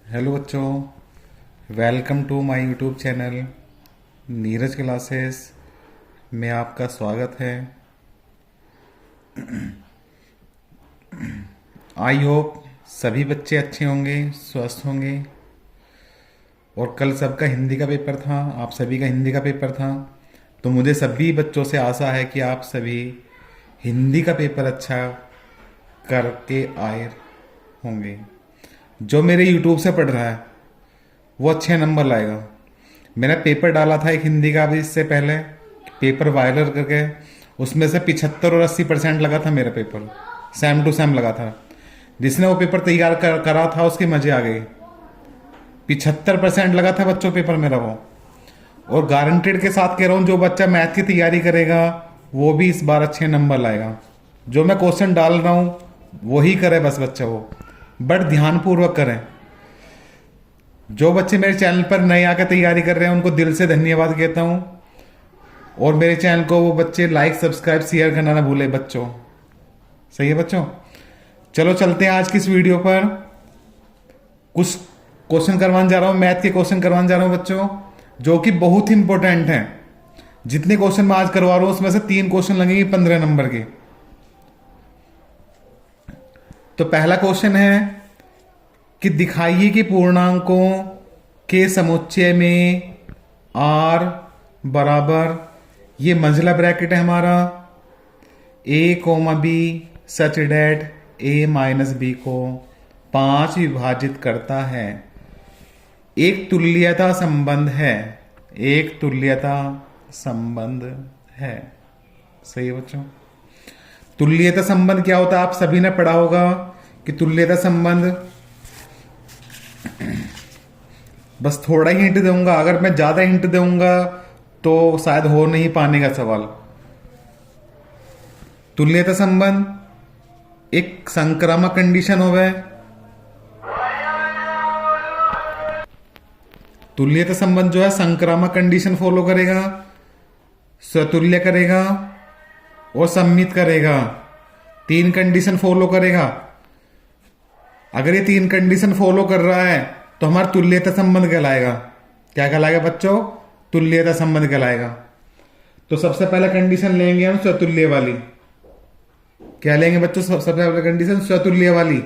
Hello बच्चों, welcome to my YouTube channel Neeraj classes में आपका स्वागत है। आई होप सभी बच्चे अच्छे होंगे, स्वस्थ होंगे। और कल सबका हिंदी का पेपर था, आप सभी का हिंदी का पेपर था, तो मुझे सभी बच्चों से आशा है कि आप सभी हिंदी का पेपर अच्छा करके आए होंगे। जो मेरे यूट्यूब से पढ़ रहा है वो अच्छे नंबर लाएगा। मैंने पेपर डाला था एक हिंदी का अभी इससे पहले, पेपर वायरल करके, उसमें से 75 और 80% लगा था मेरा पेपर, सेम टू सेम लगा था। जिसने वो पेपर तैयार करा था उसके मजे आ गए। 75% लगा था बच्चों पेपर मेरा वो। और गारंटेड के साथ कह रहा हूँ, जो बच्चा मैथ की तैयारी करेगा वो भी इस बार अच्छे नंबर लाएगा। जो मैं क्वेश्चन डाल रहा हूँ वही करे बस बच्चा वो, बट ध्यानपूर्वक करें। जो बच्चे मेरे चैनल पर नए आकर तैयारी कर रहे हैं उनको दिल से धन्यवाद कहता हूँ। और मेरे चैनल को वो बच्चे लाइक सब्सक्राइब शेयर करना ना भूले बच्चों। सही है बच्चों? चलो चलते हैं आज की इस वीडियो पर। कुछ क्वेश्चन करवाने जा रहा हूँ, मैथ के क्वेश्चन करवाने जा रहा हूँ बच्चों, जो कि बहुत ही इंपॉर्टेंट हैं। जितने क्वेश्चन मैं आज करवा रहा हूँ उसमें से 3 क्वेश्चन लगेंगे 15 नंबर के। तो पहला क्वेश्चन है कि दिखाइए कि पूर्णांकों के समुच्चय में आर बराबर, ये मंझला ब्रैकेट है हमारा, ए कोमा बी सच डेट ए माइनस बी को 5 विभाजित करता है। एक तुल्यता संबंध है, एक तुल्यता संबंध है। सही है बच्चों? तुल्यता संबंध क्या होता है आप सभी ने पढ़ा होगा कि तुल्यता संबंध, बस थोड़ा ही हिंट दूंगा, अगर मैं ज्यादा हिंट दूंगा तो शायद हो नहीं पाने का सवाल। तुल्यता संबंध एक संक्रामक कंडीशन हो गए। तुल्यता संबंध जो है संक्रामक कंडीशन फॉलो करेगा, स्वतुल्य करेगा और सम्मित करेगा। 3 कंडीशन फॉलो करेगा। अगर ये 3 कंडीशन फॉलो कर रहा है तो हमारा तुल्यता संबंध कहलाएगा। क्या कहलाएगा बच्चों? तुल्यता संबंध कहलाएगा। तो सबसे पहला कंडीशन लेंगे हम स्वतुल्य वाली। क्या लेंगे बच्चों? सबसे पहला कंडीशन स्वतुल्य वाली।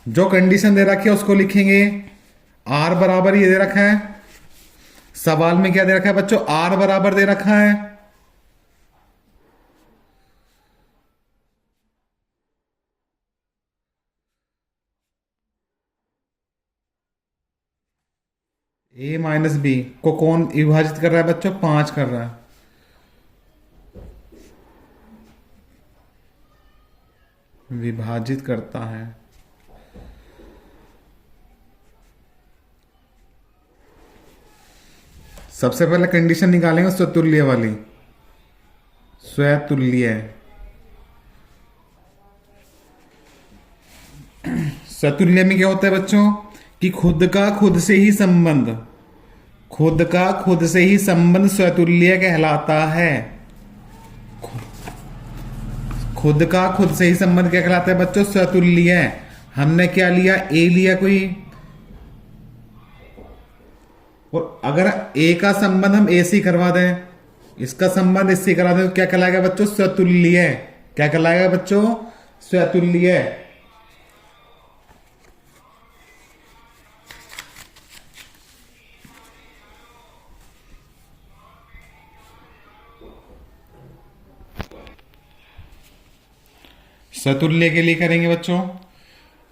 जो कंडीशन दे रखी है उसको लिखेंगे। आर बराबर ये दे रखा है, सवाल में क्या दे रखा है बच्चों? आर बराबर दे रखा है ए माइनस बी को कौन विभाजित कर रहा है बच्चों? 5 कर रहा है। विभाजित करता है। सबसे पहले कंडीशन निकालेंगे स्वतुल्य वाली। स्वतुल्य, स्वतुल्य में क्या होता है बच्चों कि खुद का खुद से ही संबंध, खुद का खुद से ही संबंध स्वतुल्य कहलाता है। खुद का खुद से ही संबंध क्या कहलाता है बच्चों? स्वतुल्य। हमने क्या लिया? ए लिया कोई, और अगर ए का संबंध हम ए से करवा दें, इसका संबंध इससे करा दें, तो क्या कहलाएगा बच्चों? स्वतुल्य। क्या कहलाएगा बच्चों? स्वतुल्य। स्वतुल्य के लिए करेंगे बच्चों।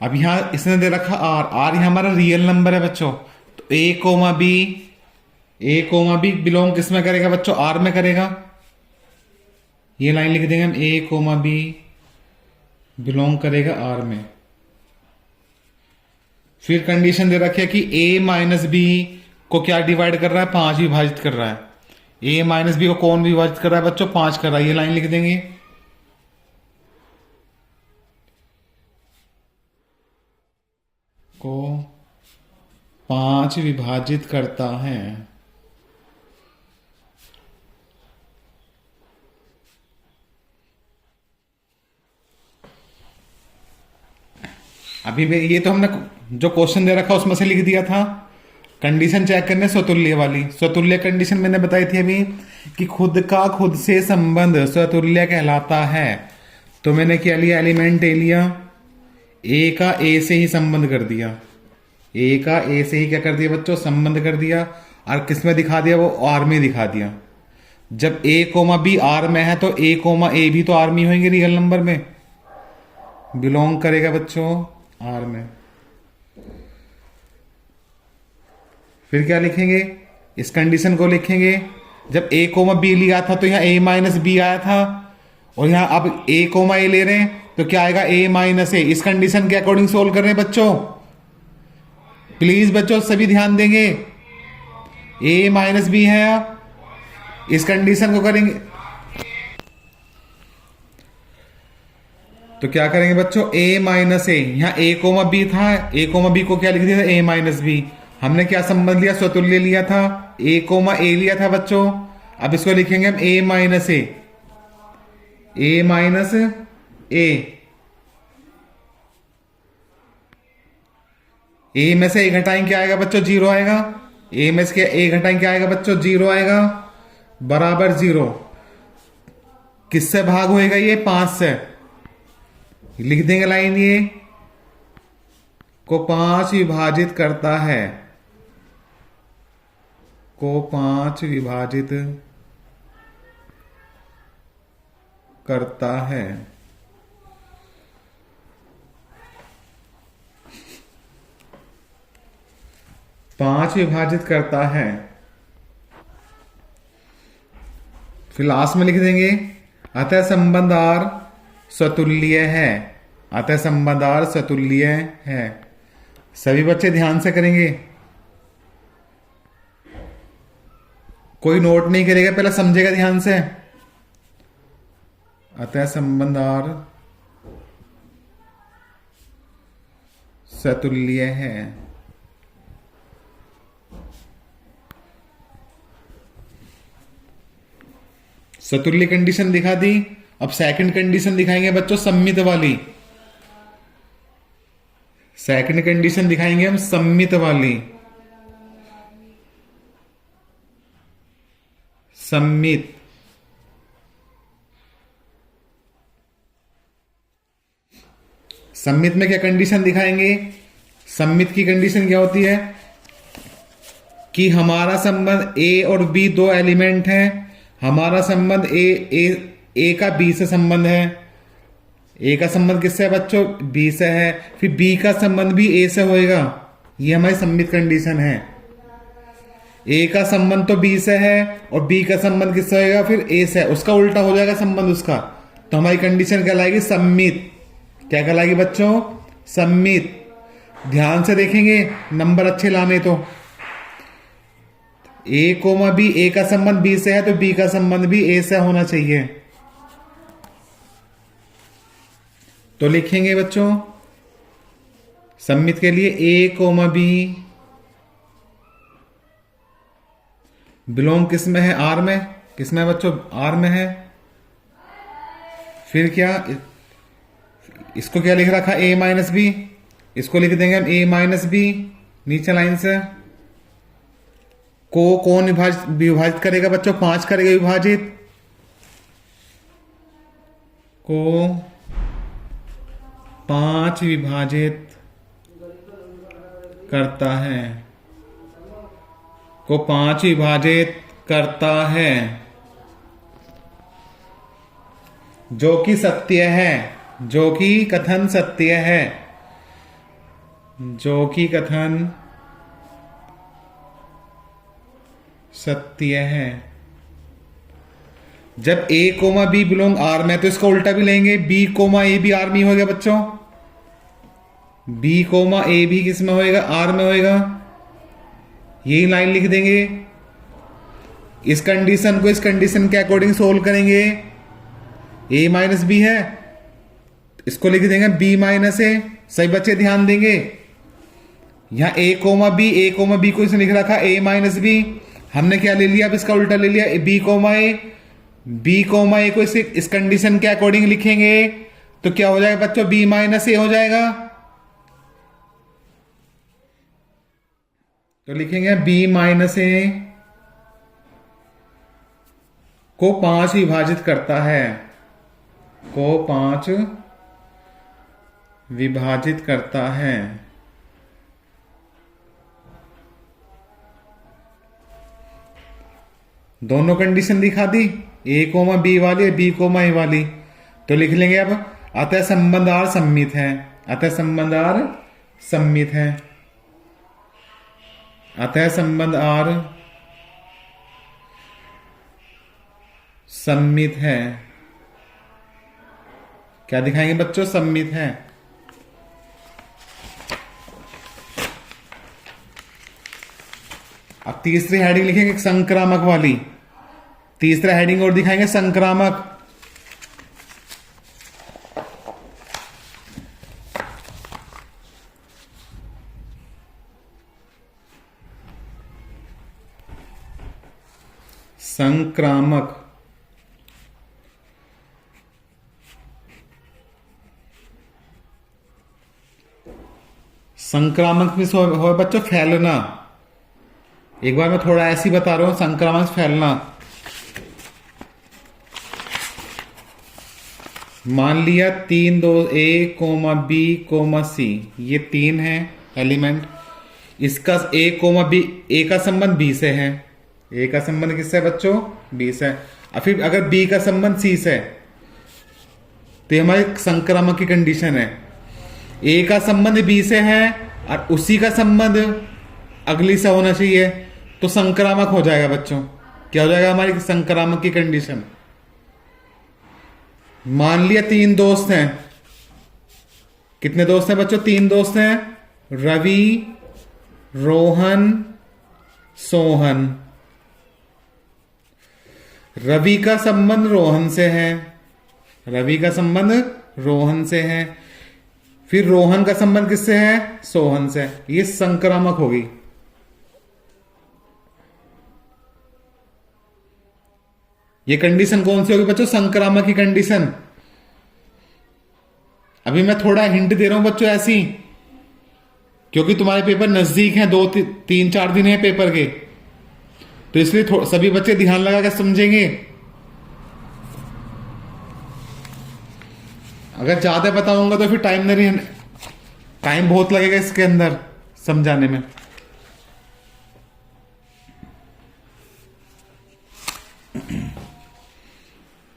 अब यहां इसने दे रखा आर, आर यहां हमारा रियल नंबर है बच्चों। तो ए कोमा बी, ए कोमा बी बिलोंग किस में करेगा बच्चों? आर में करेगा। ये लाइन लिख देंगे हम, ए कोमा बी बिलोंग करेगा आर में। फिर कंडीशन दे रखी है कि ए माइनस बी को क्या डिवाइड कर रहा है? 5 विभाजित कर रहा है। ए माइनस बी को कौन विभाजित कर रहा है बच्चों? 5 कर रहा है। ये लाइन लिख देंगे। को 5 विभाजित करता है। अभी मैं ये तो हमने जो क्वेश्चन दे रखा उसमें से लिख दिया था। कंडीशन चेक करने स्वतुल्य वाली, स्वतुल्य कंडीशन मैंने बताई थी अभी कि खुद का खुद से संबंध स्वतुल्य कहलाता है। तो मैंने क्या लिया, एलिमेंट ए लिया, ए का ए से ही संबंध कर दिया, ए का ए से ही क्या कर दिया बच्चों, संबंध कर दिया। और किस में दिखा दिया, वो आर में दिखा दिया। जब ए कोमा बी आर में है तो ए कोमा ए भी तो आर में होंगे, रियल नंबर में बिलोंग करेगा बच्चों आर में। फिर क्या लिखेंगे, इस कंडीशन को लिखेंगे। जब ए कोमा बी लिया था तो यहां ए माइनस बी आया था, और यहां अब ए कोमा ए ले रहे हैं तो क्या आएगा, ए माइनस ए। इस कंडीशन के अकॉर्डिंग सोल्व कर रहे हैं बच्चों। प्लीज बच्चों सभी ध्यान देंगे, ए माइनस बी है, इस कंडीशन को करेंगे तो क्या करेंगे बच्चों, ए माइनस ए। यहां ए कोमा बी था, ए कोमा बी को क्या लिख दिया था, ए माइनस बी। हमने क्या संबंध लिया, स्वतुल्य लिया था, ए कोमा ए लिया था बच्चों। अब इसको लिखेंगे हम ए माइनस ए, ए माइनस ए। ए में से ए घटाएं क्या आएगा बच्चों, जीरो आएगा। ए में से ए घटाएं क्या आएगा बच्चों, जीरो आएगा, बराबर जीरो। किससे भाग होएगा ये, 5 से। लिख देंगे लाइन, ये को 5 विभाजित करता है, को 5 विभाजित करता है। पांच विभाजित करता है। फिर लास्ट में लिख देंगे अतः संबंध आर स्वतुल्य है, अतः संबंध आर स्वतुल्य है। सभी बच्चे ध्यान से करेंगे, कोई नोट नहीं करेगा, पहले समझेगा ध्यान से। अतः संबंध आर स्वतुल्य है। स्वतुल्य कंडीशन दिखा दी। अब सेकंड कंडीशन दिखाएंगे बच्चों, सम्मित वाली। सेकंड कंडीशन दिखाएंगे हम सम्मित वाली। सम्मित, सम्मित में क्या कंडीशन दिखाएंगे, सम्मित की कंडीशन क्या होती है कि हमारा संबंध ए और बी दो एलिमेंट हैं। हमारा संबंध ए का बी से संबंध है। ए का संबंध किससे है बच्चों, बी से है। फिर बी का संबंध भी ए से होएगा। ये हमारी सम्मित कंडीशन है। ए का संबंध तो बी से है और बी का संबंध किससे होएगा, फिर ए से। उसका उल्टा हो जाएगा संबंध उसका, तो हमारी कंडीशन कहलाएगी सम्मित। क्या कहलाएगी बच्चों, सम्मित। ध्यान से देखेंगे नंबर अच्छे लाने तो। ए कोमा बी, ए का संबंध बी से है तो बी का संबंध भी ए से होना चाहिए। तो लिखेंगे बच्चों सम्मित के लिए ए कोमा बी बिलोंग किस में है, आर में। किस में है बच्चों, आर में है। फिर क्या, इसको क्या लिख रखा, ए माइनस बी। इसको लिख देंगे हम ए माइनस बी नीचे लाइन से। को कौन विभाजित करेगा बच्चों, 5 करेगा विभाजित। को 5 विभाजित करता है, को 5 विभाजित करता है, जो कि सत्य है, जो कि कथन सत्य है, जो कि कथन सत्य है। जब ए कोमा बी बिलोंग आर में, तो इसका उल्टा भी लेंगे, बी कोमा ए भी आर में होगा बच्चों। बी कोमा ए भी किस में होएगा, आर में होएगा। यही लाइन लिख देंगे। इस कंडीशन को इस कंडीशन के अकॉर्डिंग सोल्व करेंगे। ए माइनस बी है, इसको लिख देंगे बी माइनस ए। सही बच्चे ध्यान देंगे, यहां ए कोमा बी को इसने लिख रखा ए माइनस बी। हमने क्या ले लिया, अब इसका उल्टा ले लिया, बी कोमा ए को इस कंडीशन के अकॉर्डिंग लिखेंगे तो क्या हो जाएगा बच्चों, बी माइनस ए हो जाएगा। तो लिखेंगे b-a को 5 विभाजित करता है, को 5 विभाजित करता है। दोनों कंडीशन दिखा दी, a कोमा b वाली b कोमा a वाली। तो लिख लेंगे अब अतः संबंध आर सम्मित है, अतः संबंध आर सम्मित है, अतः संबंध आर सम्मित है। क्या दिखाएंगे बच्चों? सम्मित है। अब तीसरी हेडिंग लिखेंगे संक्रामक वाली, तीसरा हेडिंग और दिखाएंगे संक्रामक। संक्रामक संक्रामक में हो बच्चों फैलना। एक बार मैं थोड़ा ऐसे ही बता रहा हूं, संक्रामक फैलना। मान लिया 3 2 a comma b comma c, ये 3 है एलिमेंट। इसका a कोमा b, a का संबंध b से है, a का संबंध किससे है बच्चों? b से। और फिर अगर b का संबंध c से, तो हमारे संक्रामक की कंडीशन है a का संबंध b से है और उसी का संबंध अगली से होना चाहिए, तो संक्रामक हो जाएगा बच्चों। क्या हो जाएगा हमारी संक्रामक की कंडीशन? मान लिया 3 दोस्त हैं। कितने दोस्त हैं बच्चों? 3 दोस्त हैं, रवि, रोहन, सोहन। रवि का संबंध रोहन से है, रवि का संबंध रोहन से है। फिर रोहन का संबंध किससे है? सोहन से। ये संक्रामक होगी। ये कंडीशन कौन सी होगी बच्चों? संक्रामक की कंडीशन। अभी मैं थोड़ा हिंट दे रहा हूं बच्चों ऐसी, क्योंकि तुम्हारे पेपर नजदीक हैं, 2-3-4 दिन है पेपर के, तो इसलिए सभी बच्चे ध्यान लगा कर समझेंगे। अगर ज्यादा बताऊंगा तो फिर टाइम बहुत लगेगा इसके अंदर समझाने में।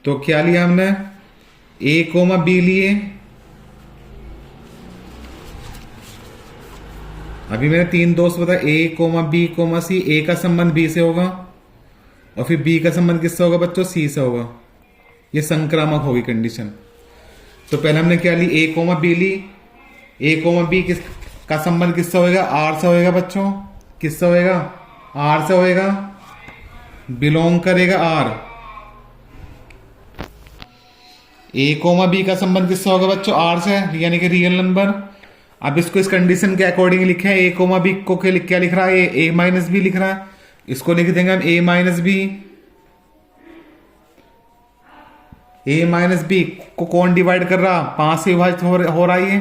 तो क्या लिया हमने? a कोमा b लिए। अभी मैंने 3 दोस्त बताया, a comma b comma c। a का संबंध b से होगा और फिर b का संबंध किससे होगा बच्चों? c से होगा। ये संक्रामक होगी कंडीशन। तो पहले हमने क्या ली? a कोमा b ली। a कोमा b का संबंध किससे होएगा? r से होएगा बच्चों। किससे होएगा? r से होएगा। बिलोंग करेगा r। a कोमा b का संबंध किससे होगा बच्चों? r से, यानी कि रियल नंबर। अब इसको इस कंडीशन के अकॉर्डिंग लिखे हैं। a कोमा b को क्या लिख रहा है? a माइनस बी लिख रहा है। इसको लिख देंगे हम a minus b. a minus b को कौन डिवाइड कर रहा? 5 से विभाजित हो रहा है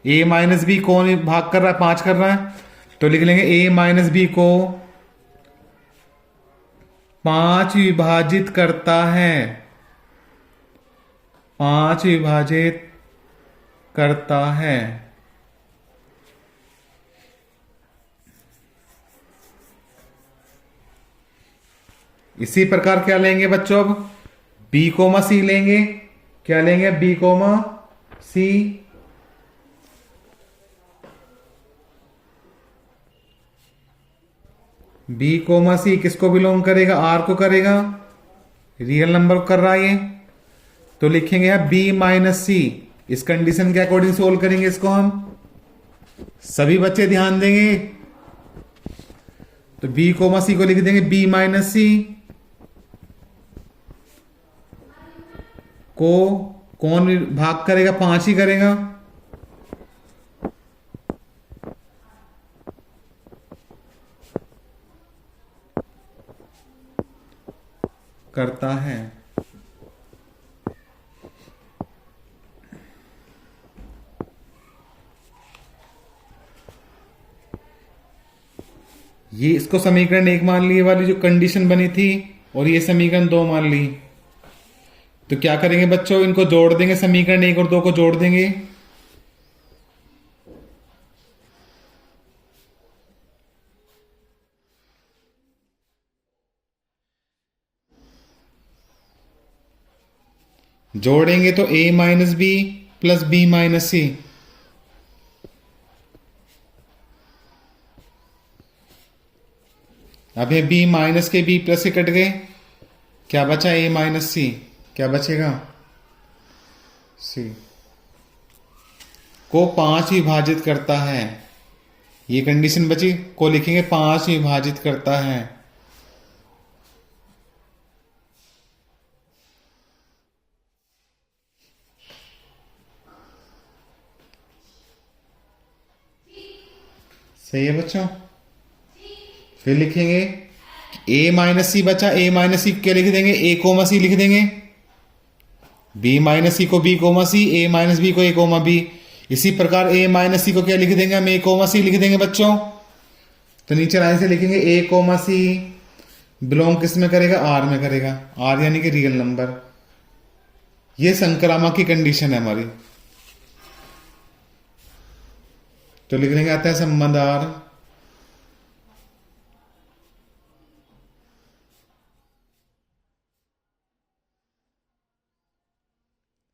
ये। a माइनस बी कौन भाग कर रहा है? 5 कर रहा है। तो लिख लेंगे a माइनस बी को 5 विभाजित करता है, 5 विभाजित करता है। इसी प्रकार क्या लेंगे बच्चों? अब b कोमा c लेंगे। क्या लेंगे? b comma c। b comma c किसको बिलोंग करेगा? r को करेगा। रियल नंबर कर रहा है ये, तो लिखेंगे अब b माइनस सी। इस कंडीशन के अकॉर्डिंग सोल्व करेंगे इसको हम। सभी बच्चे ध्यान देंगे। तो b कोमा सी को लिख देंगे b माइनस सी को कौन भाग करेगा? 5 ही करेगा। करता है। ये इसको समीकरण 1 मान ली, ये वाली जो कंडीशन बनी थी, और ये समीकरण 2 मान ली। तो क्या करेंगे बच्चों, इनको जोड़ देंगे, समीकरण 1 और 2 को जोड़ देंगे। जोड़ेंगे तो a minus B plus B minus C. अब ये b माइनस के b प्लस से कट गए, क्या बचा a माइनस सी, क्या बचेगा c को 5 विभाजित करता है। ये कंडीशन बची, को लिखेंगे 5 विभाजित करता है। सही है बच्चों। फिर लिखेंगे a माइनस सी बचा, a माइनस सी क्या लिख देंगे, a कोमा सी लिख देंगे। b माइनस सी को b comma c, a minus b को a कोमा b। इसी प्रकार a माइनस सी को क्या लिख देंगे, हम a कोमा सी लिख देंगे बच्चों। तो नीचे लाइन से लिखेंगे a कोमा सी बिलोंग किस में करेगा, r में करेगा, r यानी कि रियल नंबर। ये संक्रामक की कंडीशन है हमारी। तो लिख लेंगे, आता है संबंध r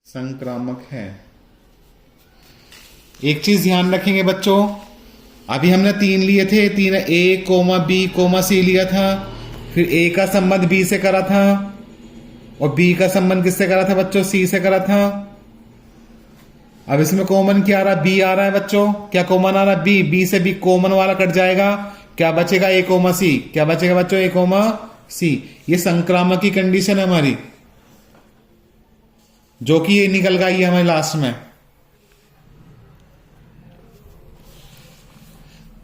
संक्रामक है। एक चीज ध्यान रखेंगे बच्चों, अभी हमने 3 लिए थे, 3 a comma b comma c लिया था, फिर a का संबंध b से करा था और b का संबंध किससे करा था बच्चों, c से करा था। अब इसमें कॉमन क्या आ रहा है, b आ रहा है बच्चों। क्या कॉमन आ रहा है, b से b कॉमन वाला कट जाएगा, क्या बचेगा a कोमा c, क्या बचेगा बच्चों a कोमा c। ये संक्रामक की कंडीशन है हमारी, जो कि ये निकल गई है हमारे लास्ट में।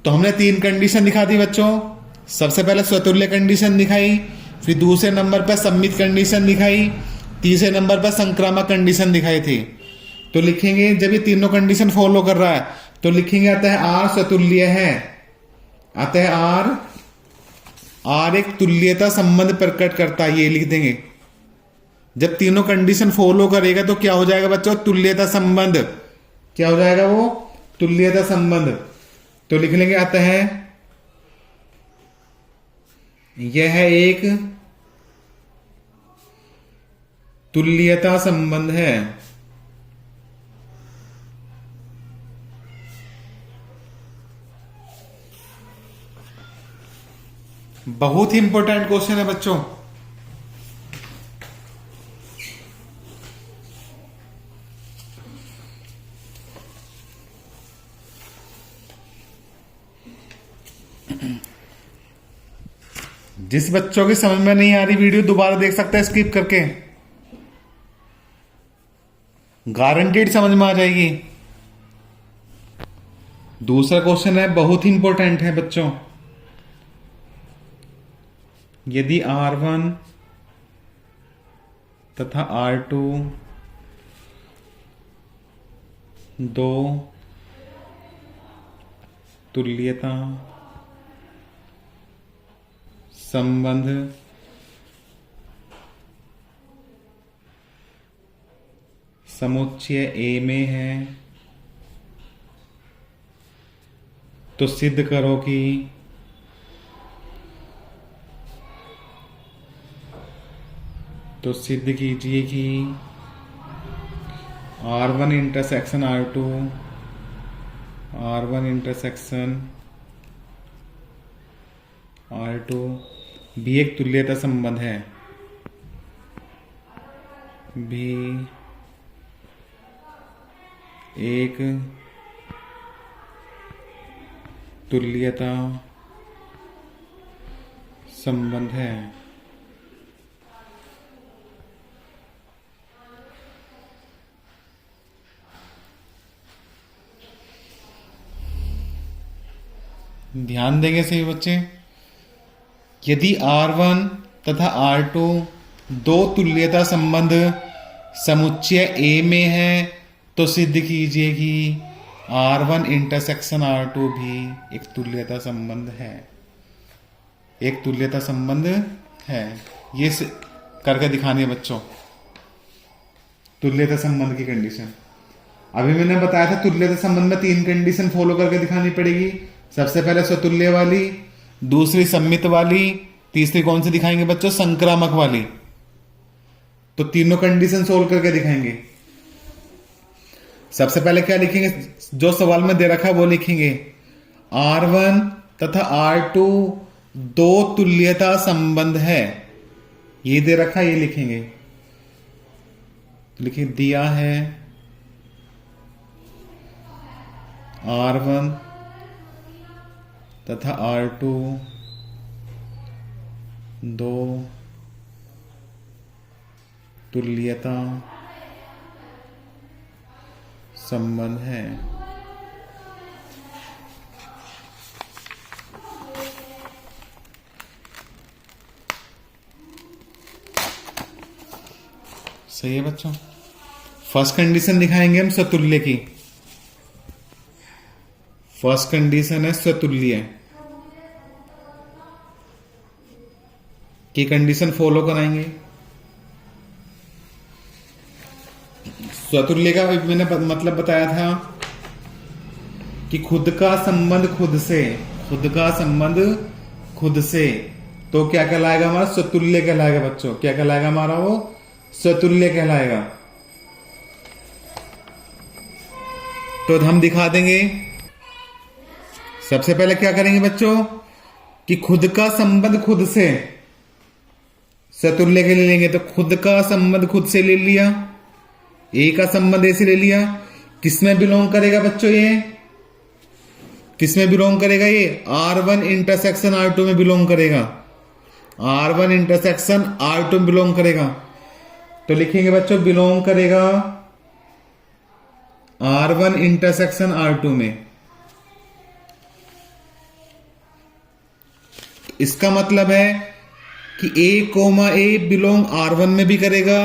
तो हमने 3 कंडीशन दिखा दी बच्चों। सबसे पहले स्वतुल्य कंडीशन दिखाई, फिर दूसरे नंबर पर सम्मित कंडीशन दिखाई, तीसरे नंबर पर संक्रामक कंडीशन दिखाई थी। तो लिखेंगे जब ये तीनों कंडीशन फॉलो कर रहा है तो लिखेंगे, आता है आर स्वतुल्य है, आता है आर एक तुल्यता संबंध प्रकट करता है, ये लिख देंगे। जब तीनों कंडीशन फॉलो करेगा तो क्या हो जाएगा बच्चों, तुल्यता संबंध। क्या हो जाएगा वो, तुल्यता संबंध। तो लिख लेंगे, आता है यह एक तुल्यता संबंध है। बहुत ही इंपॉर्टेंट क्वेश्चन है बच्चों। जिस बच्चों की समझ में नहीं आ रही वीडियो दोबारा देख सकते हैं स्किप करके, गारंटीड समझ में आ जाएगी। दूसरा क्वेश्चन है, बहुत ही इंपॉर्टेंट है बच्चों। यदि R1 तथा R2 दो तुल्यता संबंध समुच्चय A में है, तो सिद्ध करो कि सिद्ध कीजिए कि R1 intersection R2, R1 intersection R2 भी एक तुल्यता संबंध है, भी एक तुल्यता संबंध है। ध्यान देंगे सही बच्चे, यदि R1 तथा R2 दो तुल्यता संबंध समुच्चय A में है तो सिद्ध कीजिए कि R1 इंटरसेक्शन R2 भी एक तुल्यता संबंध है। एक तुल्यता संबंध है। ये करके दिखानी है बच्चों, तुल्यता संबंध की कंडीशन। अभी मैंने बताया था तुल्यता संबंध में 3 कंडीशन फॉलो करके दिखानी पड़ेगी। सबसे पहले स्वतुल्य वाली, दूसरी सम्मित वाली, तीसरी कौन सी दिखाएंगे बच्चों? संक्रामक वाली। तो तीनों कंडीशन सोल्व करके दिखाएंगे। सबसे पहले क्या लिखेंगे? जो सवाल में दे रखा है वो लिखेंगे। R1 तथा R2 दो तुल्यता संबंध है, ये दे रखा, ये लिखेंगे। तो लिखिए दिया है R1 तथा R2 दो तुल्यता संबंध है। सही है बच्चों। फर्स्ट कंडीशन दिखाएंगे हम स्वतुल्य की। फर्स्ट कंडीशन है स्वतुल्य की कंडीशन फॉलो कराएंगे। स्वतुल्य का मैंने मतलब बताया था कि खुद का संबंध खुद से, खुद का संबंध खुद से, तो क्या कहलाएगा हमारा? स्वतुल्य कहलाएगा बच्चों। क्या कहलाएगा हमारा? वो स्वतुल्य कहलाएगा। तो हम दिखा देंगे। सबसे पहले क्या करेंगे बच्चों कि खुद का संबंध खुद से स्वतुल्य के लिए लेंगे। तो खुद का संबंध खुद से ले लिया, ए का संबंध ऐसे ले लिया। किसमें बिलोंग करेगा बच्चों? ये किसमें बिलोंग करेगा? ये R1 इंटरसेक्शन R2 में बिलोंग करेगा। R1 इंटरसेक्शन R2 में बिलोंग करेगा। तो लिखेंगे बच्चों बिलोंग करेगा R1 इंटरसेक्शन R2 में। इसका मतलब है कि A, बिलोंग R1 में भी करेगा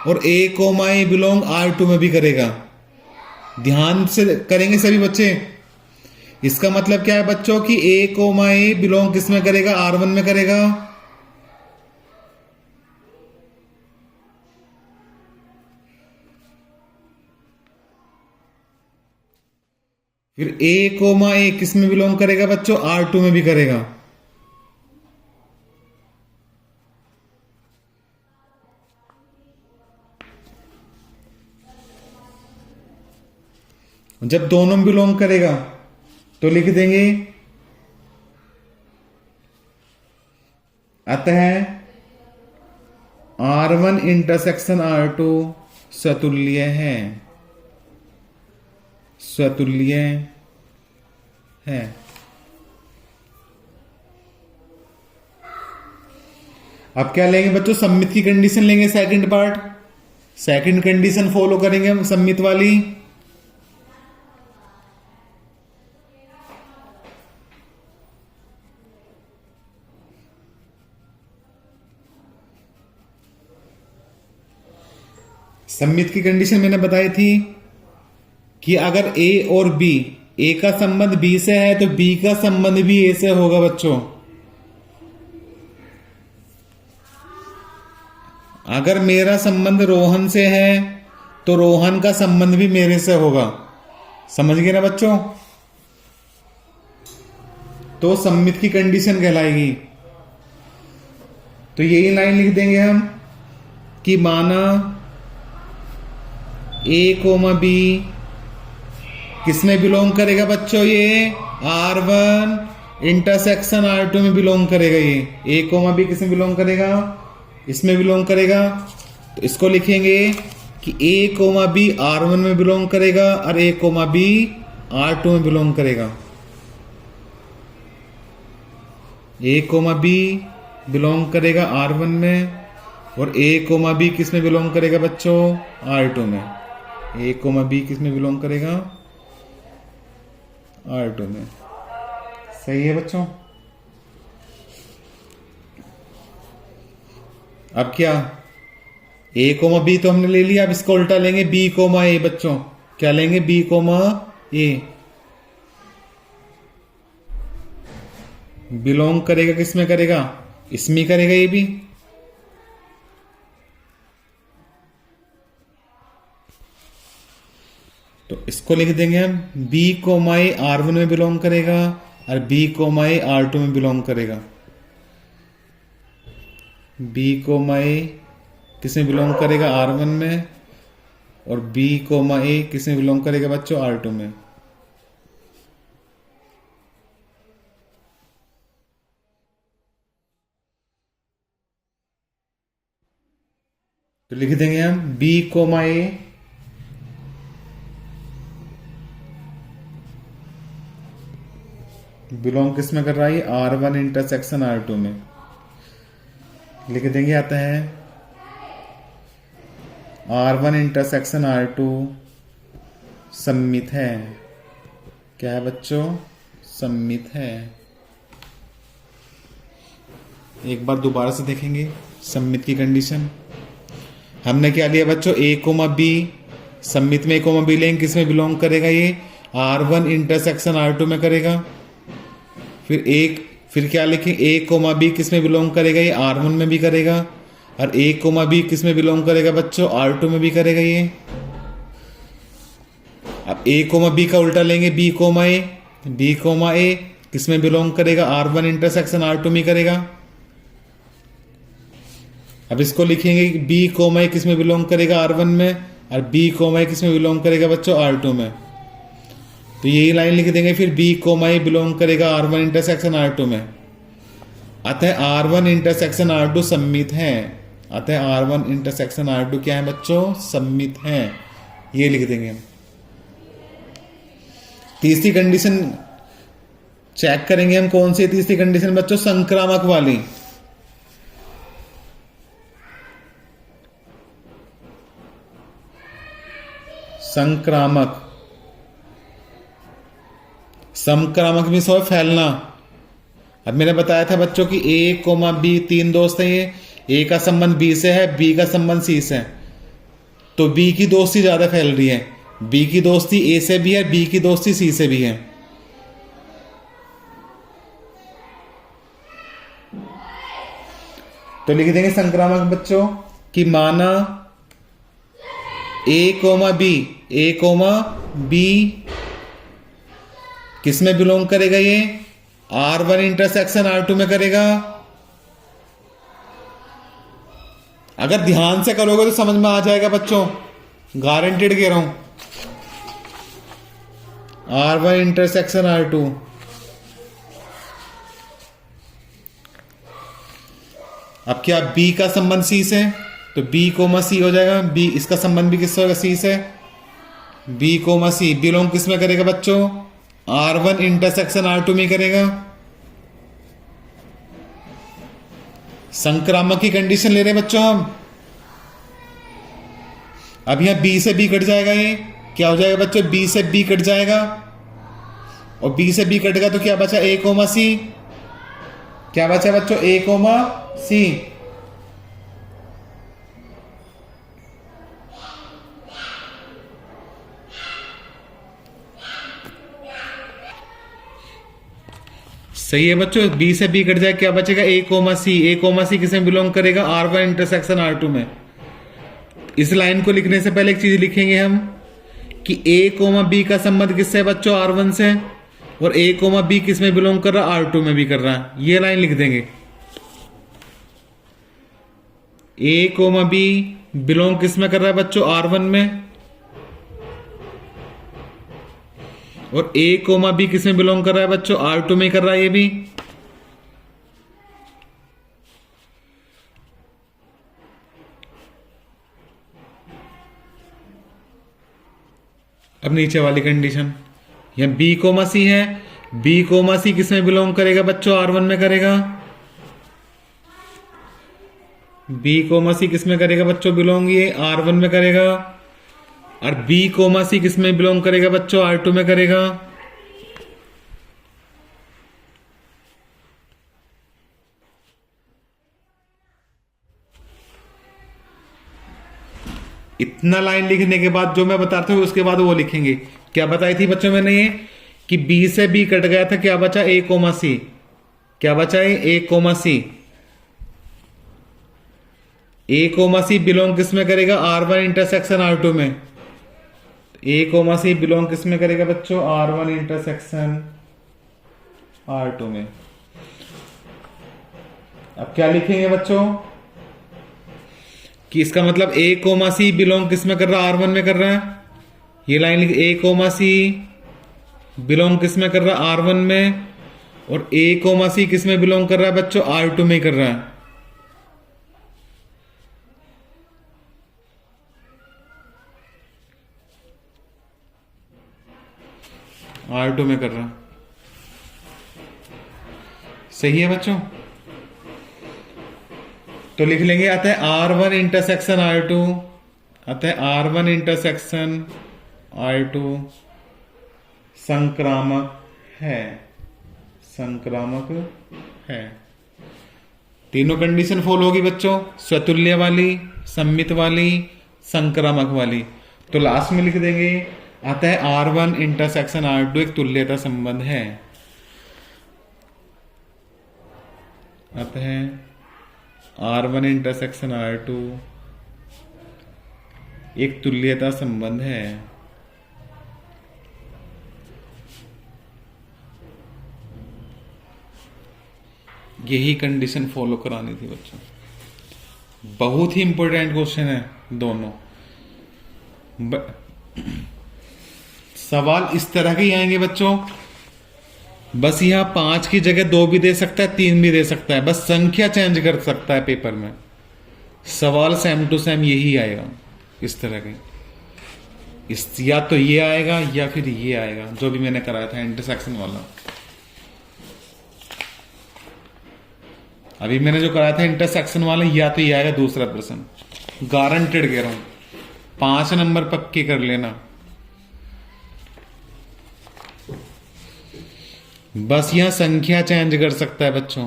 और A, बिलोंग R2 में भी करेगा। ध्यान से करेंगे सभी बच्चे। इसका मतलब क्या है बच्चों कि A, बिलोंग किस में करेगा? R1 में करेगा। फिर A, किस में बिलोंग करेगा बच्चों? R2 में भी करेगा। जब दोनों बिलोंग करेगा तो लिख देंगे अतः R1 इंटरसेक्शन R2 स्वतुल्य है, स्वतुल्य है। अब क्या लेंगे बच्चों? सम्मित की कंडीशन लेंगे। Second part, second condition follow करेंगे हम सम्मित वाली। सम्मित की कंडीशन मैंने बताई थी कि अगर A और B, A का संबंध B से है तो B का संबंध भी A से होगा बच्चों। अगर मेरा संबंध रोहन से है तो रोहन का संबंध भी मेरे से होगा। समझ गए ना बच्चों? तो सम्मित की कंडीशन कहलाएगी। तो यही लाइन लिख देंगे हम कि माना A, B किसमें बिलोंग करेगा बच्चों? ये R1 इंटरसेक्शन R2 में बिलोंग करेगा। ये A, B किसमें बिलोंग करेगा? इसमें बिलोंग करेगा। तो इसको लिखेंगे कि A, B R1 में बिलोंग करेगा और A, B R2 में बिलोंग करेगा। A, B बिलोंग करेगा R1 में और A, B किस में बिलोंग करेगा बच्चों? R2 में। A, B किस में बिलोंग करेगा? R2 में। सही है बच्चों। अब क्या? A, B तो हमने ले लिया। अब इसको उल्टा लेंगे B, A बच्चों। क्या लेंगे? B, A। बिलोंग करेगा किस में करेगा, इसमें करेगा ये भी। तो इसको लिख देंगे हम बी कोमा ए R1 में बिलोंग करेगा और बी कोमा ए R2 में बिलोंग करेगा। बी कोमा ए किस में बिलोंग करेगा, R1 में, और बी कोमा ए किस में बिलोंग करेगा बच्चों, R2 में। तो लिख देंगे हम बी कोमा ए बिलोंग किस में कर रहा है, R1 इंटरसेक्शन R2 में। लिख देंगे आता है R1 इंटरसेक्शन R2 सम्मित है। क्या है बच्चों, सम्मित है। एक बार दोबारा से देखेंगे सम्मित की कंडीशन। हमने क्या लिया बच्चों, ए कोमा बी, सम्मित में ए कोमा बी लेंगे, किस में बिलोंग करेगा ये, R1 इंटरसेक्शन R2 में करेगा। फिर क्या लिखें, ए कोमा बी किस में बिलोंग करेगा, ये R1 में भी करेगा, और ए कोमा बी किस में बिलोंग करेगा बच्चों, R2 में भी करेगा ये। अब ए कोमा बी का उल्टा लेंगे, बी कोमा ए, बी कोमा ए किस में बिलोंग करेगा, R1 इंटरसेक्शन R2 में करेगा। अब इसको लिखेंगे बी कोमा ए किस में बिलोंग करेगा, R1 में, और बी कोमा ए किस में बिलोंग करेगा बच्चों, R2 में। तो यही लाइन लिख देंगे फिर बी कोमा ए बिलोंग करेगा R1 इंटरसेक्शन R2 में। अतः R1 इंटरसेक्शन R2 सम्मित है। अतः R1 इंटरसेक्शन R2 क्या है बच्चों, सम्मित है। ये लिख देंगे। तीसरी कंडीशन चेक करेंगे हम, कौन सी तीसरी कंडीशन बच्चों, संक्रामक वाली। संक्रामक, समक्रामक भी सो फैलना। अब मैंने बताया था बच्चों कि ए कोमा बी तीन दोस्त हैं, ये ए का संबंध बी से है, बी का संबंध सी से है, तो बी की दोस्ती ज्यादा फैल रही है। बी की दोस्ती ए से भी है, बी की दोस्ती सी से भी है। तो लिख देंगे संक्रामक बच्चों कि माना ए कोमा बी, ए कोमा बी किस में बिलोंग करेगा ये, R1 इंटरसेक्शन R2 में करेगा। अगर ध्यान से करोगे तो समझ में आ जाएगा बच्चों, गारंटेड कह रहा हूं। R1 इंटरसेक्शन R2, अब क्या B का संबंध C से, तो B कोमा C हो जाएगा। B इसका संबंध भी किससे होगा, C से। B कोमा C बिलोंग किस में करेगा बच्चों, R1 इंटरसेक्शन R2 में करेगा। संक्रामक की कंडीशन ले रहे हैं बच्चों हम। अब यहां B से B कट जाएगा, ये क्या हो जाएगा बच्चों, B से B कट जाएगा, और B से B कटेगा तो क्या बचा, A कोमा C। क्या बचा बच्चों, A कोमा C। सही है बच्चों, बी से बी कट जाए, क्या बचेगा, ए कोमा सी। ए कोमा सी किस में बिलोंग करेगा, R1 इंटरसेक्शन R2 में। इस लाइन को लिखने से पहले एक चीज लिखेंगे हम कि ए कोमा बी का संबंध किससे है बच्चों, R1 से, और ए कोमा बी किस में बिलोंग कर रहा है, R2 में भी कर रहा है। ये लाइन लिख देंगे, ए कोमा बी बिलोंग किस में कर रहा है बच्चों, R1 में, और ए कोमा बी किस में बिलोंग कर रहा है बच्चों, R2 में कर रहा है ये भी। अब नीचे वाली कंडीशन, यहां बी कोमा सी है, बी कोमा सी किस में बिलोंग करेगा बच्चों, R1 में करेगा। बी कोमा सी किस में करेगा बच्चों बिलोंग, ये R1 में करेगा, और बी कोमा सी किस में बिलोंग करेगा बच्चों, R2 में करेगा। इतना लाइन लिखने के बाद जो मैं बताता हूं उसके बाद वो लिखेंगे। क्या बताई थी बच्चों मैंने ये कि बी से बी कट गया था, क्या बचा, ए कोमा सी। क्या बचा है? ए कोमा सी। ए कोमा सी बिलोंग किस में करेगा? R1 इंटरसेक्शन R2 में। ए कोमा सी बिलोंग किस में करेगा बच्चों? R1 इंटरसेक्शन R2 में। अब क्या लिखेंगे बच्चों कि इसका मतलब ए कोमा सी बिलोंग किस में कर रहा है? R1 में कर रहा है। ये लाइन लिख, ए कोमा सी बिलोंग किस में कर रहा है? R1 में। और ए कोमा सी किस में बिलोंग कर रहा है बच्चों? R2 में कर रहा है। R2 में कर रहा है। सही है बच्चों? तो लिख लेंगे, आता है R1 इंटरसेक्शन R2, आता है R1 इंटरसेक्शन R2 संक्रामक है। संक्रामक है। तीनों कंडीशन फॉलो होगी बच्चों, स्वतुल्य वाली, सम्मित वाली, संक्रामक वाली। तो लास्ट में लिख देंगे, आता है R1 इंटरसेक्शन R2 एक तुल्यता संबंध है। आता है R1 इंटरसेक्शन R2 एक तुल्यता संबंध है। यही कंडीशन फॉलो करानी थी बच्चों। बहुत ही इंपॉर्टेंट क्वेश्चन है दोनों। सवाल इस तरह के ही आएंगे बच्चों। बस यहां 5 की जगह 2 भी दे सकता है, 3 भी दे सकता है, बस संख्या चेंज कर सकता है पेपर में। सवाल सेम टू सेम यही आएगा इस तरह के। इस या तो ये आएगा या फिर ये आएगा, जो भी मैंने कराया था इंटरसेक्शन वाला। अभी मैंने जो कराया था इंटरसेक्शन वाला, या तो ये आएगा दूसरा प्रश्न, गारंटेड कह रहा हूं। 5 नंबर पक्के कर लेना। बस यहां संख्या चेंज कर सकता है बच्चों।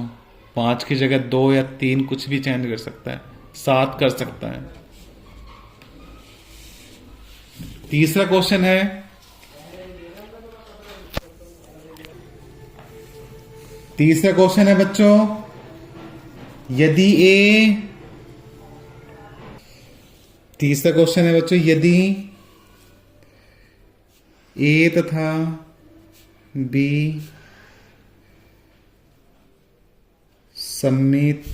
5 की जगह 2 या 3 कुछ भी चेंज कर सकता है, 7 कर सकता है। तीसरा क्वेश्चन है, तीसरा क्वेश्चन है बच्चों, यदि तीसरा क्वेश्चन है बच्चों, यदि ए तथा बी सम्मित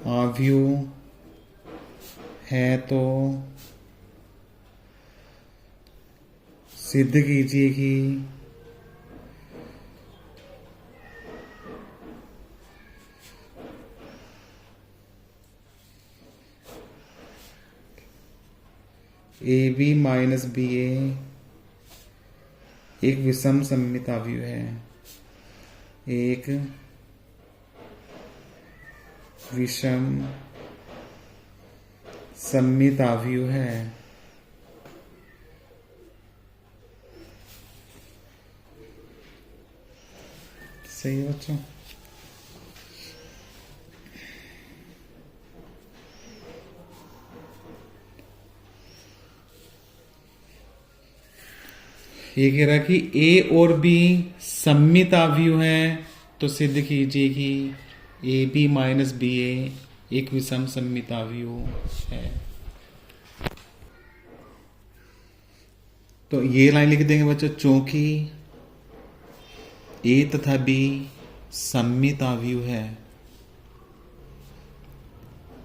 आव्यूह है तो सिद्ध कीजिए कि ए बी माइनस बी ए एक विषम सम्मित आव्यूह है। एक विषम सम्मित आव्यूह है। सही है बच्चों? ये कह रहा है कि ए और बी सम्मित आव्यूह है, तो सिद्ध कीजिए कि ए बी माइनस बी ए एक विषम सम्मित आव्यूह है। तो ये लाइन लिख देंगे बच्चों, चूंकि ए तथा बी सम्मित आव्यूह है,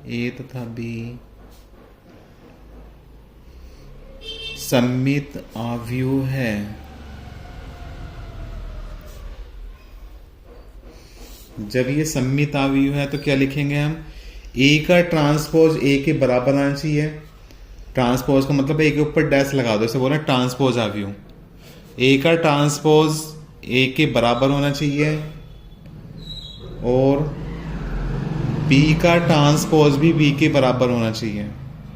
ए तथा बी सम्मित आव्यूह है, जब ये सम्मित आव्यूह है तो क्या लिखेंगे हम? ए का ट्रांसपोज ए के बराबर आना चाहिए। ट्रांसपोज का मतलब ए के ऊपर डैश लगा दो, इसे बोला ट्रांसपोज आव्यूह। ए का ट्रांसपोज ए के बराबर होना चाहिए और बी का ट्रांसपोज भी बी के बराबर होना चाहिए।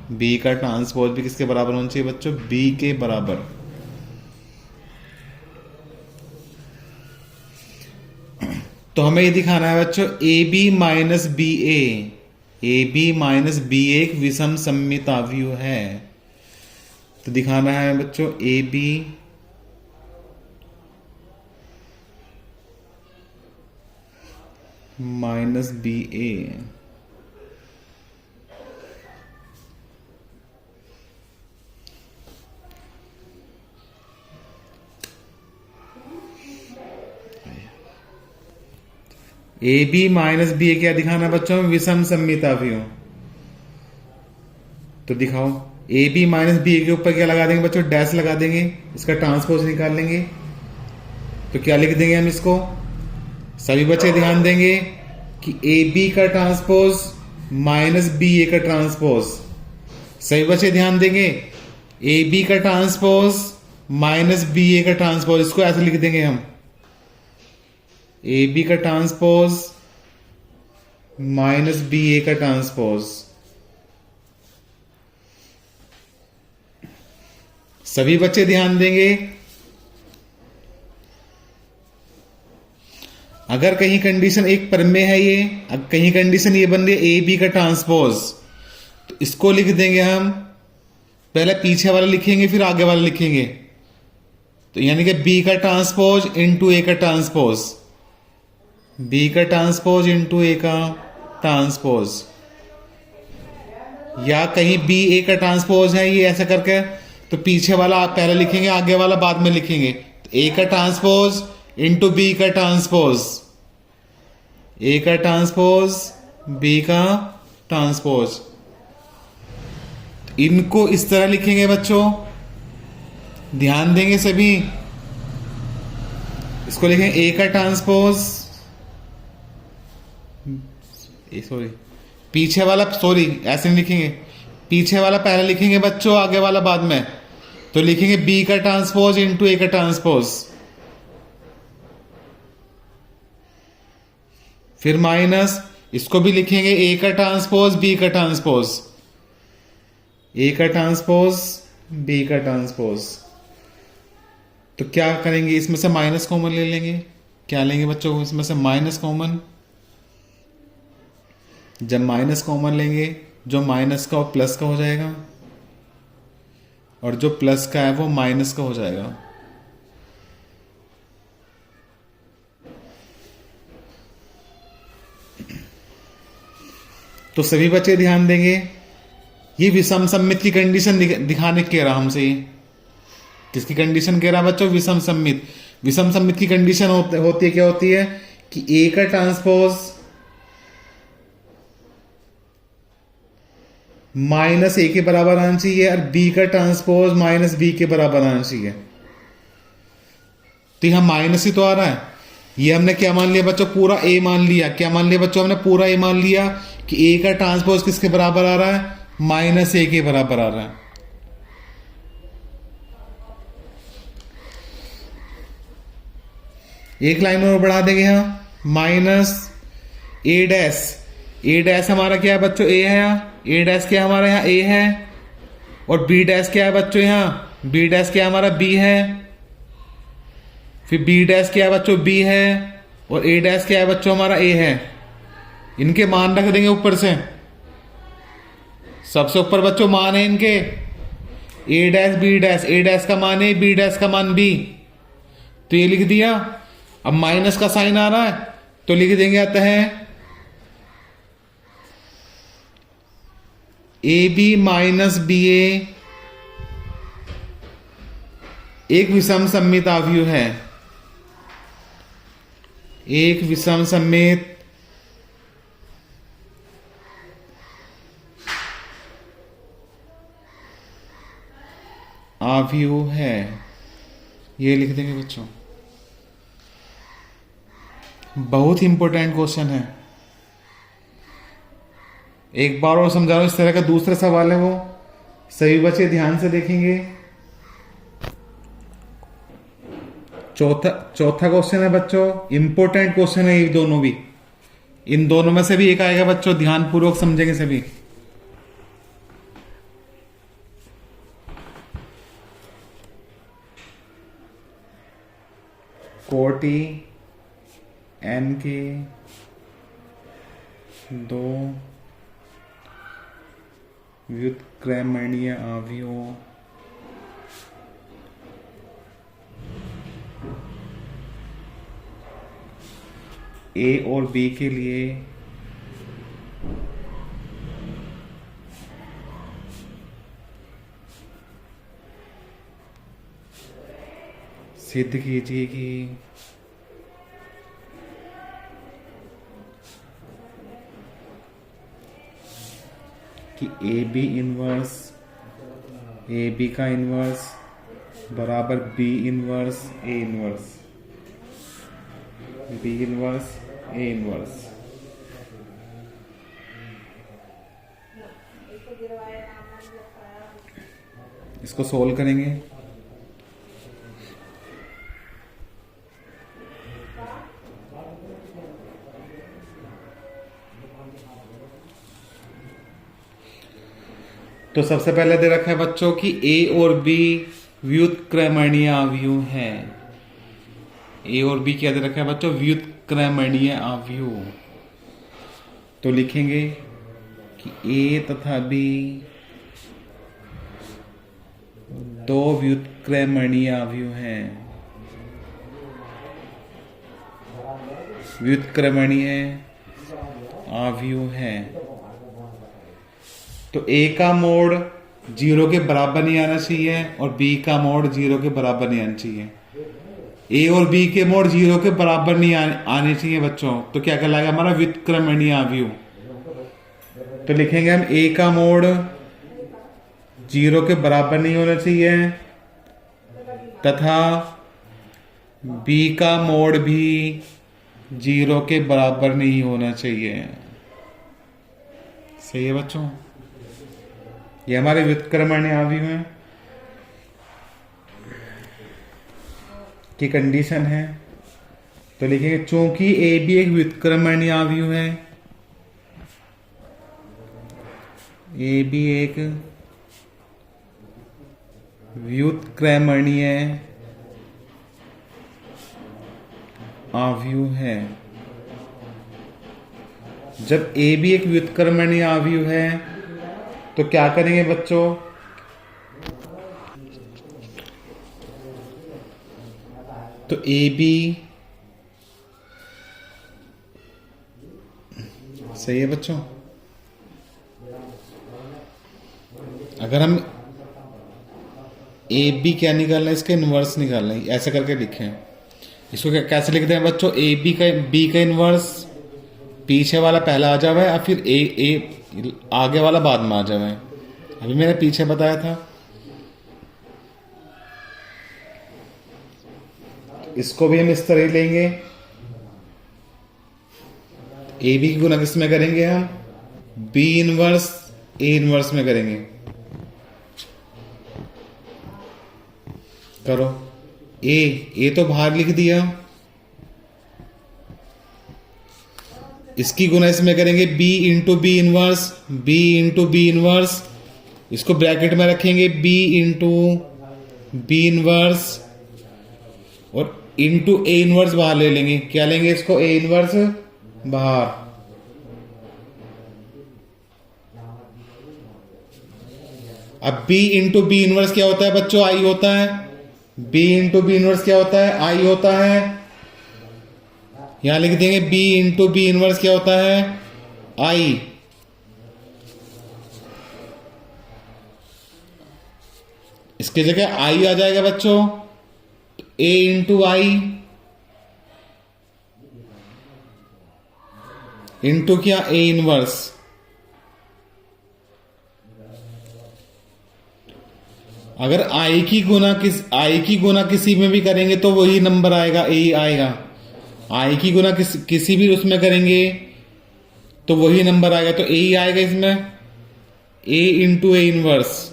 बी का ट्रांसपोज भी किसके बराबर होना चाहिए बच्चों? बी के बराबर। तो हमें ये दिखाना है बच्चों, A B minus B A B minus B एक विषम सम्मित आव्यूह है। तो दिखाना है बच्चों, A B minus B A. A B minus B A क्या दिखाना बच्चों? विषम सममित अवयव। तो दिखाओ, A B minus B A के ऊपर क्या लगा देंगे बच्चों? डैश लगा देंगे, इसका ट्रांसपोज निकाल लेंगे। तो क्या लिख देंगे हम इसको? सभी बच्चे ध्यान देंगे कि ए बी का ट्रांसपोज माइनस बी ए का ट्रांसपोज। सभी बच्चे ध्यान देंगे, ए बी का ट्रांसपोज माइनस बी ए का ट्रांसपोज, इसको ऐसे लिख देंगे हम, ए बी का ट्रांसपोज माइनस बी ए का ट्रांसपोज। सभी बच्चे ध्यान देंगे, अगर कहीं कंडीशन एक प्रमेय है ये, अब कहीं कंडीशन ये बन रही है ए बी का ट्रांसपोज, तो इसको लिख देंगे हम, पहले पीछे वाला लिखेंगे फिर आगे वाला लिखेंगे। तो यानी कि बी का ट्रांसपोज इंटू ए का ट्रांसपोज, बी का ट्रांसपोज इंटू ए का ट्रांसपोज, या कहीं बी ए का ट्रांसपोज है ये ऐसा करके, तो पीछे वाला आप पहले लिखेंगे, आगे वाला बाद में लिखेंगे। तो ए का ट्रांसपोज इंटू बी का ट्रांसपोज, ए का ट्रांसपोज बी का ट्रांसपोज, इनको इस तरह लिखेंगे बच्चों, ध्यान देंगे सभी। इसको लिखेंगे ए का ट्रांसपोज, सॉरी पीछे वाला, सॉरी ऐसे नहीं लिखेंगे, पीछे वाला पहले लिखेंगे बच्चों, आगे वाला बाद में। तो लिखेंगे बी का ट्रांसपोज इंटू ए का ट्रांसपोज, फिर माइनस, इसको भी लिखेंगे ए का ट्रांसपोज बी का ट्रांसपोज, ए का ट्रांसपोज बी का ट्रांसपोज। तो क्या करेंगे, इसमें से माइनस कॉमन ले लेंगे। क्या लेंगे बच्चों? इसमें से माइनस कॉमन। जब माइनस कॉमन लेंगे, जो माइनस का वो प्लस का हो जाएगा, और जो प्लस का है वो माइनस का हो जाएगा। तो सभी बच्चे ध्यान देंगे, ये विषम सममित की कंडीशन दिखाने कह रहा हमसे। ये किसकी कंडीशन कह रहा है बच्चों? विषम सममित। विषम सममित की कंडीशन होती है, क्या होती है कि ए का ट्रांसपोज माइनस ए के बराबर आना चाहिए और बी का ट्रांसपोज माइनस बी के बराबर आना चाहिए। तो यहां माइनस ही तो आ रहा है। ये हमने क्या मान लिया बच्चों? पूरा ए मान लिया। क्या मान लिया बच्चों? हमने पूरा ए मान लिया कि ए का ट्रांसपोज किसके बराबर आ रहा है? माइनस ए के बराबर आ रहा है। एक लाइन और बढ़ा देंगे यहां, माइनस ए डैश। ए डैश हमारा क्या है बच्चों? ए है यहां। ए डैश क्या हमारा यहां? ए है। और बी डैश क्या है बच्चों? यहां बी डैश क्या हमारा? बी है। फिर बी डैश क्या है बच्चों? बी है। और ए डैश क्या है बच्चों? हमारा ए है। इनके मान रख देंगे ऊपर से, सबसे ऊपर बच्चों मान है इनके, ए डैश बी डैश। ए डैश का मान ए, बी डैश का मान बी। तो ये लिख दिया। अब माइनस का साइन आ रहा है तो लिख देंगे, आता है ए बी माइनस बी ए एक विषम सममित अवयव है। एक विषम सममित अवयव है। ये लिख देंगे बच्चों। बहुत ही इंपॉर्टेंट क्वेश्चन है। एक बार और समझा रहा हूं, इस तरह का दूसरा सवाल है वो, सभी बच्चे ध्यान से देखेंगे। चौथा क्वेश्चन है बच्चों, इंपॉर्टेंट क्वेश्चन है ये दोनों भी। इन दोनों में से भी एक आएगा बच्चों, ध्यान पूर्वक समझेंगे सभी। कोटि एन के दो व्युत्क्रमणीय अवयवों ए और बी के लिए सिद्ध कीजिए कि A B inverse A B का इनवर्स बराबर B inverse A inverse, B inverse A inverse. इसको सोल्व करेंगे। तो सबसे पहले दे रखा है बच्चों की ए और बी व्युत्क्रमणीय अवयव हैं। ए और बी क्या दे रखा है बच्चों? व्युत्क्रमणीय अवयव। तो लिखेंगे कि ए तथा बी दो व्युत्क्रमणीय अवयव हैं। व्युत्क्रमणीय अवयव हैं। तो ए का मोड 0 के बराबर नहीं आना चाहिए और बी का मोड 0 के बराबर नहीं आना चाहिए। ए और बी के मोड 0 के बराबर नहीं आने चाहिए बच्चों। तो क्या कहलाएगा हमारा? व्युत्क्रमणीय अवयव। तो लिखेंगे हम ए का मोड 0 के बराबर नहीं होना चाहिए तथा बी का मोड भी 0 के बराबर नहीं होना चाहिए। सही है बच्चों? ये हमारे व्युत्क्रमणीय अवयव हैं की कंडीशन है। तो लिखेंगे चूंकि ए बी एक व्युत्क्रमणीय अवयव है, ए बी एक व्युत्क्रमणीय अवयव है। जब ए बी एक व्युत्क्रमणीय अवयव है तो क्या करेंगे बच्चों? तो ए बी, सही है बच्चों? अगर हम ए बी क्या निकालना है? इसका इनवर्स निकालना है। ऐसे करके लिखें इसको। कैसे लिखते हैं बच्चों? ए बी का बी का इनवर्स पीछे वाला पहला आ जावा है और फिर ए आगे वाला बाद में आ जावा है। अभी मैंने पीछे बताया था। इसको भी हम इस तरह लेंगे। ए बी की गुना किस में करेंगे हम? बी इनवर्स ए इनवर्स में करेंगे। करो। ए तो बाहर लिख दिया, इसकी गुना इसमें करेंगे B into B inverse, B into B inverse. इसको ब्रैकेट में रखेंगे बी इंटू बी इनवर्स और इंटू ए इनवर्स बाहर ले लेंगे। क्या लेंगे इसको? ए इनवर्स बाहर। अब b इंटू बी इनवर्स क्या होता है बच्चों? आई होता है। b इंटू बी इनवर्स क्या होता है? आई होता है। यहां लिख देंगे b इंटू बी इनवर्स क्या होता है? आई। इसकी जगह आई आ जाएगा बच्चों। a इंटू आई इंटू क्या? a inverse. अगर आई की गुना किसी में भी करेंगे तो वही नंबर आएगा, ए आएगा। आई की गुना किसी भी उसमें करेंगे तो वही नंबर आएगा, तो ए आएगा इसमें। ए इंटू ए इनवर्स।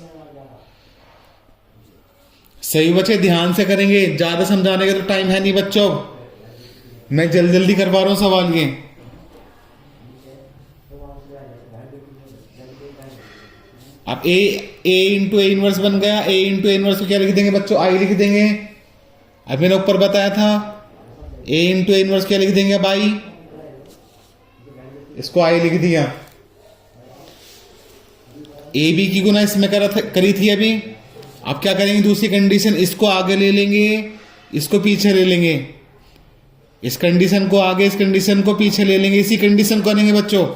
सही बच्चे? ध्यान से करेंगे, ज्यादा समझाने का तो टाइम है नहीं बच्चों। मैं जल्दी जल्दी करवा रहा हूं सवाल ये। अब ए इंटू ए इनवर्स बन गया। ए इंटू ए इनवर्स को क्या लिख देंगे बच्चों? आई लिख देंगे। अब मैंने ऊपर बताया था ए इंटू ए इनवर्स क्या लिख देंगे? अब आई। इसको आई लिख दिया। ए बी की गुना इसमें करी थी अभी। अब क्या करेंगे? दूसरी कंडीशन, इसको आगे ले लेंगे, इसको पीछे ले लेंगे। इस कंडीशन को आगे, इस कंडीशन को पीछे ले लेंगे, इसी कंडीशन को आनेंगे बच्चों।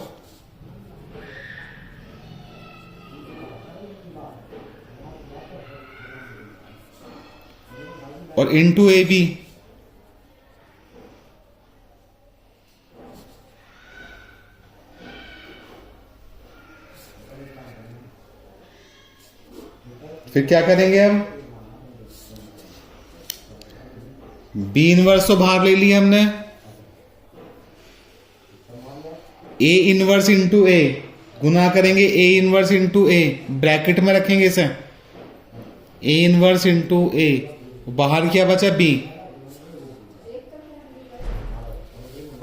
और इनटू ए बी, फिर क्या करेंगे हम, बी इनवर्स तो बाहर ले लिया हमने, ए इनवर्स इंटू ए, गुना करेंगे ए इनवर्स इंटू ए, ब्रैकेट में रखेंगे इसे, ए इनवर्स इंटू ए, बाहर क्या बचा बी।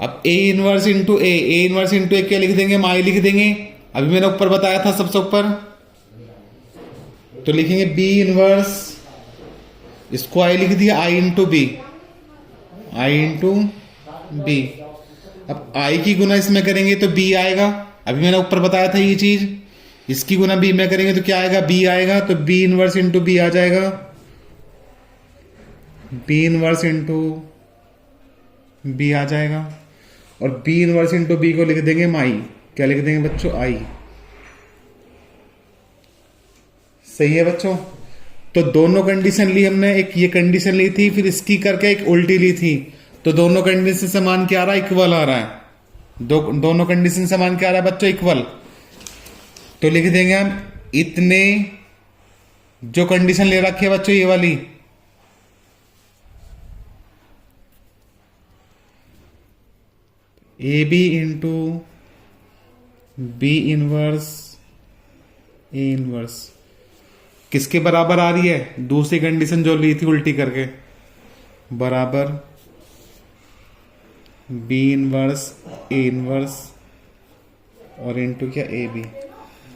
अब A inverse into A, A inverse into A क्या लिख देंगे, हम आई लिख देंगे, अभी मैंने ऊपर बताया था सबसे ऊपर, तो लिखेंगे बी इनवर्स, इसको आई लिख दिया, आई इंटू बी, आई इंटू बी। अब आई की गुना इसमें करेंगे तो बी आएगा, अभी मैंने ऊपर बताया था ये चीज, इसकी गुना बी में करेंगे तो क्या आएगा, बी आएगा, तो बी इनवर्स इंटू बी आ जाएगा, बी इनवर्स इंटू बी आ जाएगा, और बी इनवर्स इंटू बी को लिख देंगे हम आई, क्या लिख देंगे बच्चों, आई। सही है बच्चों। तो दोनों कंडीशन ली हमने, एक ये कंडीशन ली थी, फिर इसकी करके एक उल्टी ली थी, तो दोनों कंडीशन से मान क्या आ रहा है, इक्वल आ रहा है। दोनों कंडीशन से मान क्या आ रहा है बच्चों, इक्वल। तो लिख देंगे हम इतने, जो कंडीशन ले रखी है बच्चों ये वाली, A B into B inverse A inverse, किसके बराबर आ रही है, दूसरी कंडीशन जो ली थी उल्टी करके, बराबर बी इनवर्स ए इनवर्स और इनटू क्या ए बी।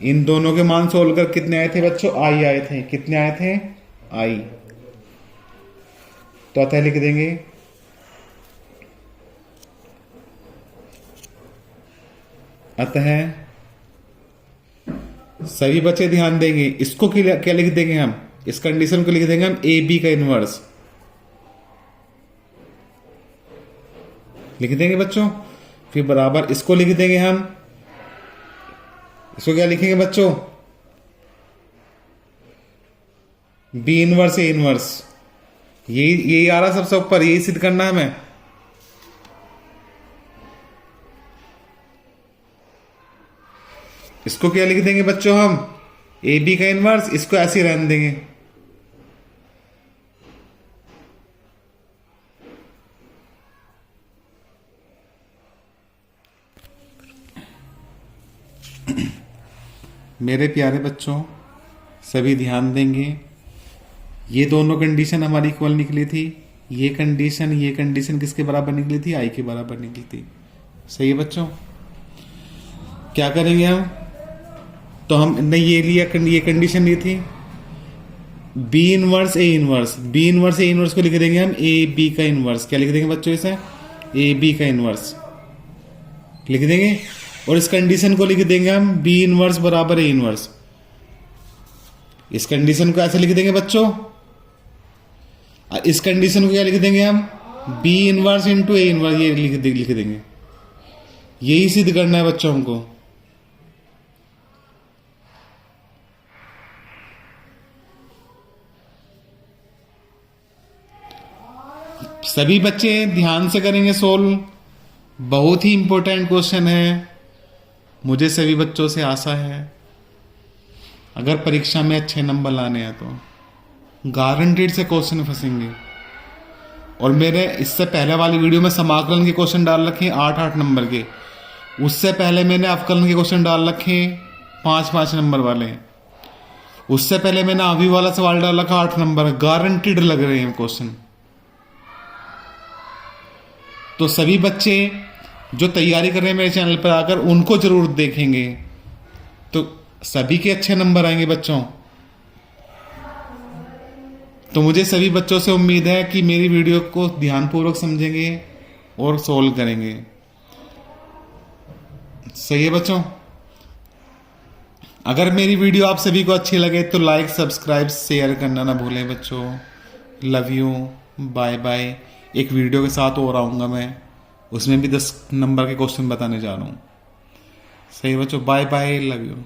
इन दोनों के मान सोल्व कर कितने आए थे बच्चों, आई आए थे, कितने आए थे, आई। तो अतः लिख देंगे अतः, सभी बच्चे ध्यान देंगे, इसको क्या लिख देंगे हम, इस कंडीशन को लिख देंगे हम ए बी का इनवर्स लिख देंगे बच्चों, फिर बराबर इसको लिख देंगे हम, इसको क्या लिखेंगे बच्चों, बी इनवर्स ए इनवर्स, यही आ रहा सबसे ऊपर, यही सिद्ध करना है हमें। इसको क्या लिख देंगे बच्चों हम, ए बी का इनवर्स, इसको ऐसे ही रहने देंगे। मेरे प्यारे बच्चों, सभी ध्यान देंगे, ये दोनों कंडीशन हमारी इक्वल निकली थी, ये कंडीशन किसके बराबर निकली थी, आई के बराबर निकली थी। सही है बच्चों। क्या करेंगे हम, तो हमने ये लिया, ये कंडीशन ली थी, B inverse A inverse, B inverse A inverse को लिख देंगे हम ए बी का इनवर्स, क्या लिख देंगे बच्चों इसे, ए बी का इनवर्स लिख देंगे, और इस कंडीशन को लिख देंगे हम बी इनवर्स बराबर ए इनवर्स। इस कंडीशन को ऐसे लिख देंगे बच्चों, इस कंडीशन को क्या लिख देंगे हम, B inverse into A inverse, ये लिख देंगे। यही सिद्ध करना है बच्चों हमको। सभी बच्चे ध्यान से करेंगे सोल्व, बहुत ही इंपॉर्टेंट क्वेश्चन है, मुझे सभी बच्चों से आशा है अगर परीक्षा में अच्छे नंबर लाने हैं तो गारंटीड से क्वेश्चन फंसेंगे। और मेरे इससे पहले वाली वीडियो में समाकलन के क्वेश्चन डाल रखे हैं 8-8 नंबर के, उससे पहले मैंने अवकलन के क्वेश्चन डाल रखे हैं 5-5 नंबर वाले, उससे पहले मैंने अभी वाला सवाल डाल रखा 8 नंबर, गारंटीड लग रहे हैं क्वेश्चन। तो सभी बच्चे जो तैयारी कर रहे हैं मेरे चैनल पर आकर, उनको जरूर देखेंगे तो सभी के अच्छे नंबर आएंगे बच्चों। तो मुझे सभी बच्चों से उम्मीद है कि मेरी वीडियो को ध्यानपूर्वक समझेंगे और सोल्व करेंगे। सही है बच्चों। अगर मेरी वीडियो आप सभी को अच्छी लगे तो लाइक, सब्सक्राइब, शेयर करना ना भूलें बच्चों। Love you, bye bye. एक वीडियो के साथ और आऊँगा मैं, उसमें भी 10 नंबर के क्वेश्चन बताने जा रहा हूँ। सही बच्चों, बाय बाय, लव यू।